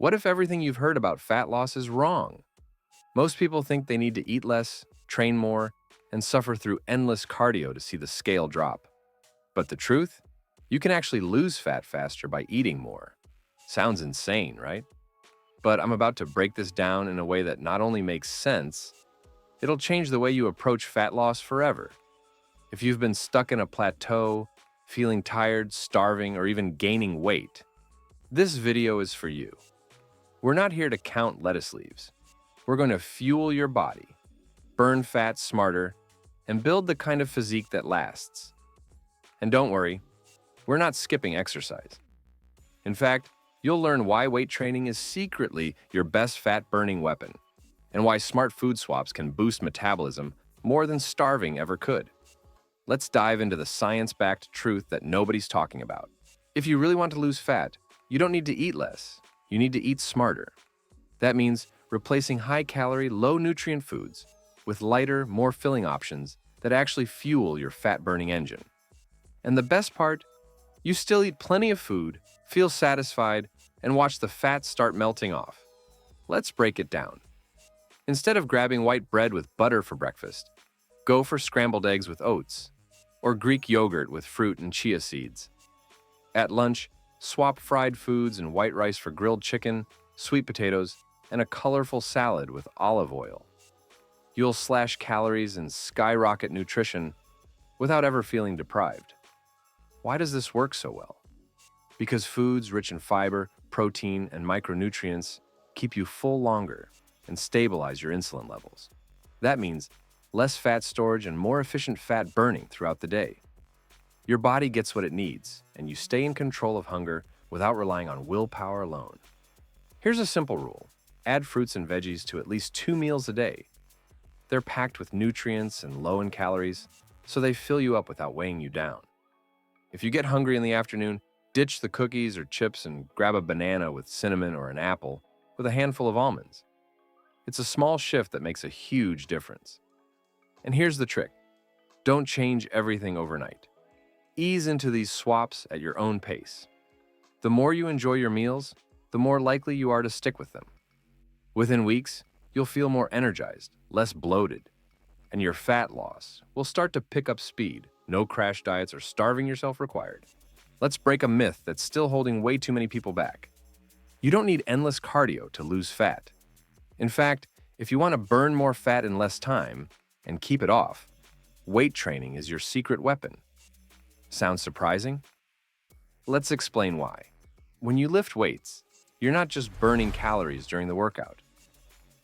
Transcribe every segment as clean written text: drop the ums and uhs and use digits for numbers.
What if everything you've heard about fat loss is wrong? Most people think they need to eat less, train more, and suffer through endless cardio to see the scale drop. But the truth? You can actually lose fat faster by eating more. Sounds insane, right? But I'm about to break this down in a way that not only makes sense, it'll change the way you approach fat loss forever. If you've been stuck in a plateau, feeling tired, starving, or even gaining weight, this video is for you. We're not here to count lettuce leaves. We're going to fuel your body, burn fat smarter, and build the kind of physique that lasts. And don't worry, we're not skipping exercise. In fact, you'll learn why weight training is secretly your best fat-burning weapon, and why smart food swaps can boost metabolism more than starving ever could. Let's dive into the science-backed truth that nobody's talking about. If you really want to lose fat, you don't need to eat less. You need to eat smarter. That means replacing high-calorie, low-nutrient foods with lighter, more filling options that actually fuel your fat-burning engine. And the best part? You still eat plenty of food, feel satisfied, and watch the fat start melting off. Let's break it down. Instead of grabbing white bread with butter for breakfast, go for scrambled eggs with oats, or Greek yogurt with fruit and chia seeds. At lunch, swap fried foods and white rice for grilled chicken, sweet potatoes, and a colorful salad with olive oil. You'll slash calories and skyrocket nutrition without ever feeling deprived. Why does this work so well? Because foods rich in fiber, protein, and micronutrients keep you full longer and stabilize your insulin levels. That means less fat storage and more efficient fat burning throughout the day. Your body gets what it needs, and you stay in control of hunger without relying on willpower alone. Here's a simple rule. Add fruits and veggies to at least 2 meals a day. They're packed with nutrients and low in calories, so they fill you up without weighing you down. If you get hungry in the afternoon, ditch the cookies or chips and grab a banana with cinnamon or an apple with a handful of almonds. It's a small shift that makes a huge difference. And here's the trick. Don't change everything overnight. Ease into these swaps at your own pace. The more you enjoy your meals, the more likely you are to stick with them. Within weeks, you'll feel more energized, less bloated, and your fat loss will start to pick up speed. No crash diets or starving yourself required. Let's break a myth that's still holding way too many people back. You don't need endless cardio to lose fat. In fact, if you want to burn more fat in less time and keep it off, weight training is your secret weapon. Sounds surprising? Let's explain why. When you lift weights, you're not just burning calories during the workout.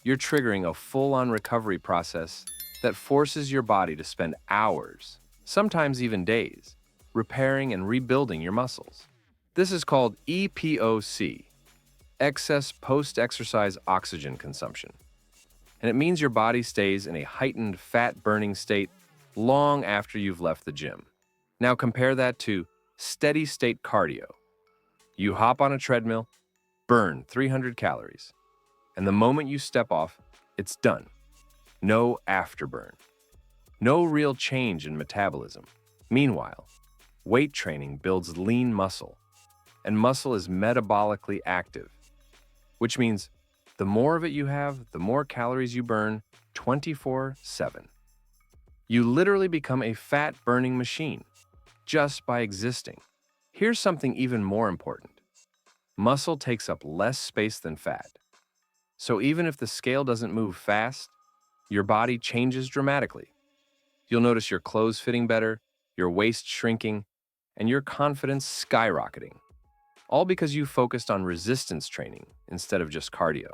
You're triggering a full-on recovery process that forces your body to spend hours, sometimes even days, repairing and rebuilding your muscles. This is called EPOC, excess post-exercise oxygen consumption. And it means your body stays in a heightened fat-burning state long after you've left the gym. Now compare that to steady-state cardio. You hop on a treadmill, burn 300 calories, and the moment you step off, it's done. No afterburn. No real change in metabolism. Meanwhile, weight training builds lean muscle, and muscle is metabolically active, which means the more of it you have, the more calories you burn 24/7. You literally become a fat-burning machine just by existing. Here's something even more important. Muscle takes up less space than fat. So even if the scale doesn't move fast, your body changes dramatically. You'll notice your clothes fitting better, your waist shrinking, and your confidence skyrocketing. All because you focused on resistance training instead of just cardio.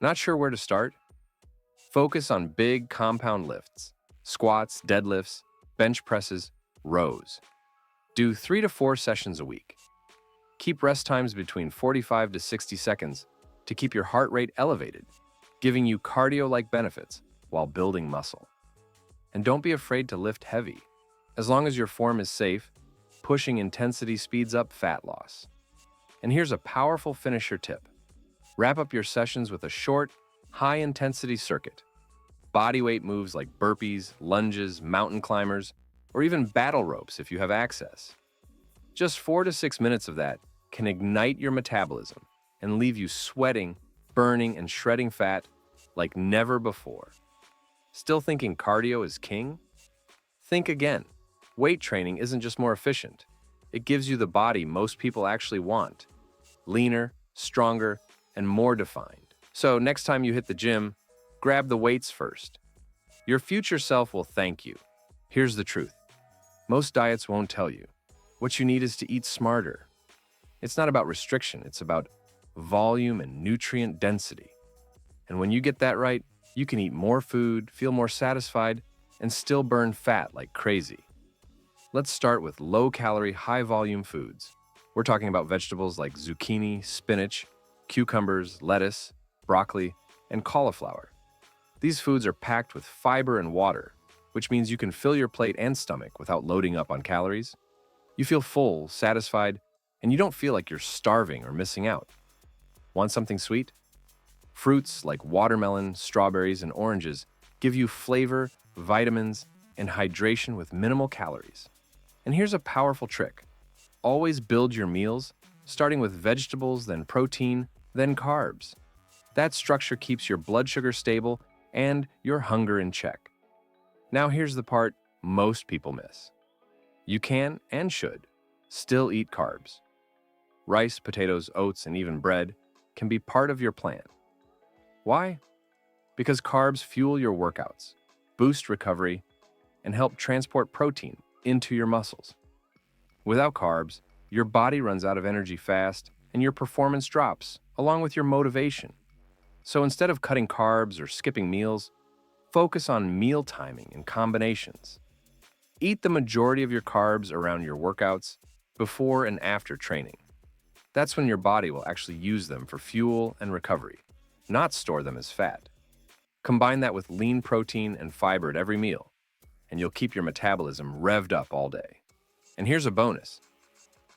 Not sure where to start? Focus on big compound lifts, squats, deadlifts, bench presses, rows. Do 3 to 4 sessions a week. Keep rest times between 45 to 60 seconds to keep your heart rate elevated, giving you cardio-like benefits while building muscle. And don't be afraid to lift heavy. As long as your form is safe, pushing intensity speeds up fat loss. And here's a powerful finisher tip. Wrap up your sessions with a short, high-intensity circuit. Bodyweight moves like burpees, lunges, mountain climbers, or even battle ropes if you have access. Just 4 to 6 minutes of that can ignite your metabolism and leave you sweating, burning, and shredding fat like never before. Still thinking cardio is king? Think again. Weight training isn't just more efficient. It gives you the body most people actually want: leaner, stronger, and more defined. So next time you hit the gym, grab the weights first. Your future self will thank you. Here's the truth. Most diets won't tell you. What you need is to eat smarter. It's not about restriction, it's about volume and nutrient density. And when you get that right, you can eat more food, feel more satisfied, and still burn fat like crazy. Let's start with low-calorie, high-volume foods. We're talking about vegetables like zucchini, spinach, cucumbers, lettuce, broccoli, and cauliflower. These foods are packed with fiber and water, which means you can fill your plate and stomach without loading up on calories. You feel full, satisfied, and you don't feel like you're starving or missing out. Want something sweet? Fruits like watermelon, strawberries, and oranges give you flavor, vitamins, and hydration with minimal calories. And here's a powerful trick. Always build your meals, starting with vegetables, then protein, then carbs. That structure keeps your blood sugar stable and your hunger in check. Now here's the part most people miss. You can, and should, still eat carbs. Rice, potatoes, oats, and even bread can be part of your plan. Why? Because carbs fuel your workouts, boost recovery, and help transport protein into your muscles. Without carbs, your body runs out of energy fast and your performance drops, along with your motivation. So instead of cutting carbs or skipping meals, focus on meal timing and combinations. Eat the majority of your carbs around your workouts, before and after training. That's when your body will actually use them for fuel and recovery, not store them as fat. Combine that with lean protein and fiber at every meal, and you'll keep your metabolism revved up all day. And here's a bonus.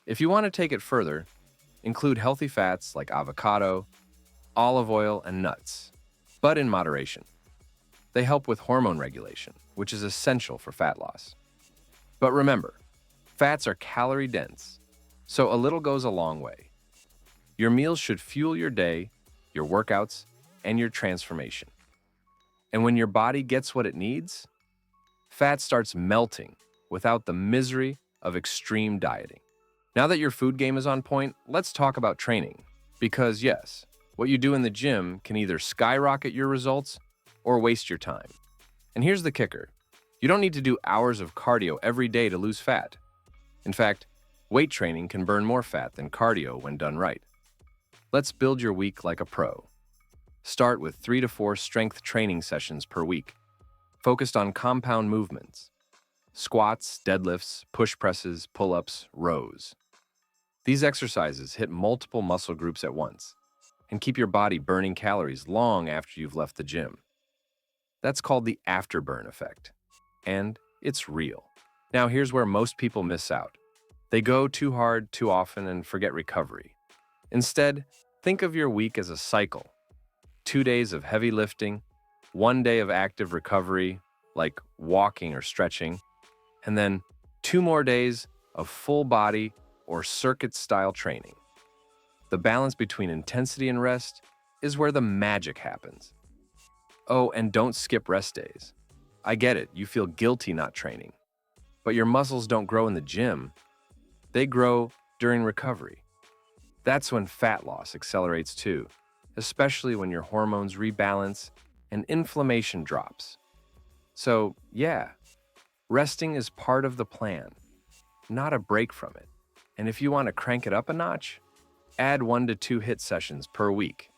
If you want to take it further, include healthy fats like avocado, olive oil, and nuts, but in moderation. They help with hormone regulation, which is essential for fat loss. But remember, fats are calorie-dense, so a little goes a long way. Your meals should fuel your day, your workouts, and your transformation. And when your body gets what it needs, fat starts melting without the misery of extreme dieting. Now that your food game is on point, let's talk about training. Because yes, what you do in the gym can either skyrocket your results or waste your time. And here's the kicker. You don't need to do hours of cardio every day to lose fat. In fact, weight training can burn more fat than cardio when done right. Let's build your week like a pro. Start with 3 to 4 strength training sessions per week, focused on compound movements: squats, deadlifts, push presses, pull-ups, rows. These exercises hit multiple muscle groups at once and keep your body burning calories long after you've left the gym. That's called the afterburn effect, and it's real. Now here's where most people miss out. They go too hard too often and forget recovery. Instead, think of your week as a cycle. 2 days of heavy lifting, 1 day of active recovery, like walking or stretching, and then 2 more days of full body or circuit-style training. The balance between intensity and rest is where the magic happens. Oh, and don't skip rest days. I get it, you feel guilty not training. But your muscles don't grow in the gym. They grow during recovery. That's when fat loss accelerates too, especially when your hormones rebalance and inflammation drops. So, yeah, resting is part of the plan, not a break from it. And if you want to crank it up a notch, add 1 to 2 HIIT sessions per week.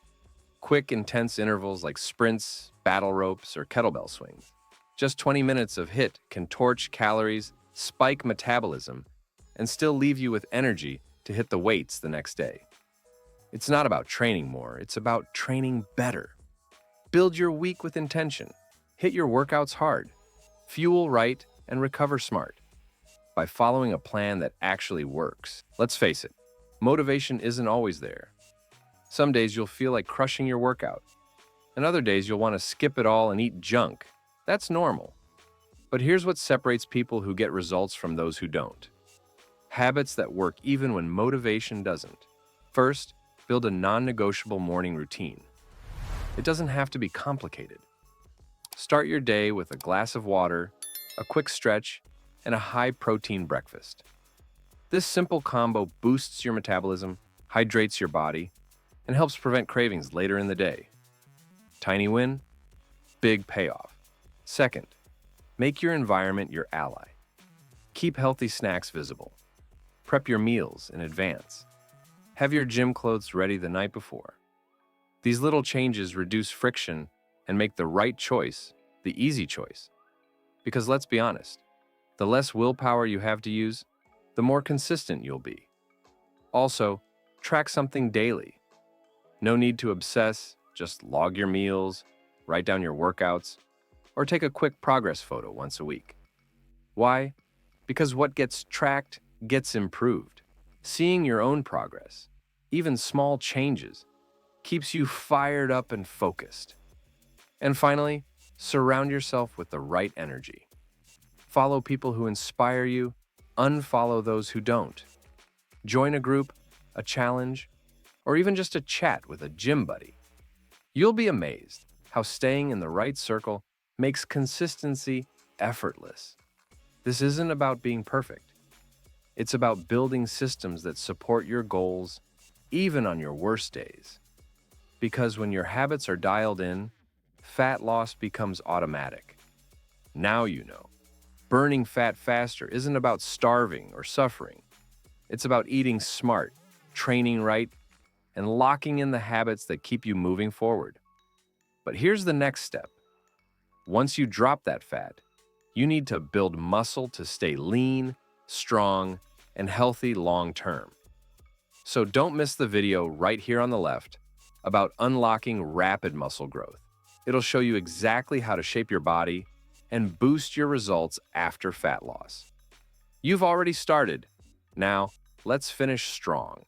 Quick, intense intervals like sprints, battle ropes, or kettlebell swings. Just 20 minutes of HIIT can torch calories, spike metabolism, and still leave you with energy to hit the weights the next day. It's not about training more, it's about training better. Build your week with intention. Hit your workouts hard. Fuel right and recover smart. By following a plan that actually works. Let's face it, motivation isn't always there. Some days you'll feel like crushing your workout, and other days you'll want to skip it all and eat junk. That's normal. But here's what separates people who get results from those who don't. Habits that work even when motivation doesn't. First, build a non-negotiable morning routine. It doesn't have to be complicated. Start your day with a glass of water, a quick stretch, and a high-protein breakfast. This simple combo boosts your metabolism, hydrates your body, and helps prevent cravings later in the day. Tiny win, big payoff. Second, make your environment your ally. Keep healthy snacks visible. Prep your meals in advance. Have your gym clothes ready the night before. These little changes reduce friction and make the right choice the easy choice. Because let's be honest, the less willpower you have to use, the more consistent you'll be. Also, track something daily. No need to obsess, just log your meals, write down your workouts, or take a quick progress photo once a week. Why? Because what gets tracked gets improved. Seeing your own progress, even small changes, keeps you fired up and focused. And finally, surround yourself with the right energy. Follow people who inspire you, unfollow those who don't. Join a group, a challenge, or even just a chat with a gym buddy. You'll be amazed how staying in the right circle makes consistency effortless. This isn't about being perfect. It's about building systems that support your goals, even on your worst days. Because when your habits are dialed in, fat loss becomes automatic. Now you know. Burning fat faster isn't about starving or suffering. It's about eating smart, training right, and locking in the habits that keep you moving forward. But here's the next step. Once you drop that fat, you need to build muscle to stay lean, strong, and healthy long term. So don't miss the video right here on the left about unlocking rapid muscle growth. It'll show you exactly how to shape your body and boost your results after fat loss. You've already started. Now, let's finish strong.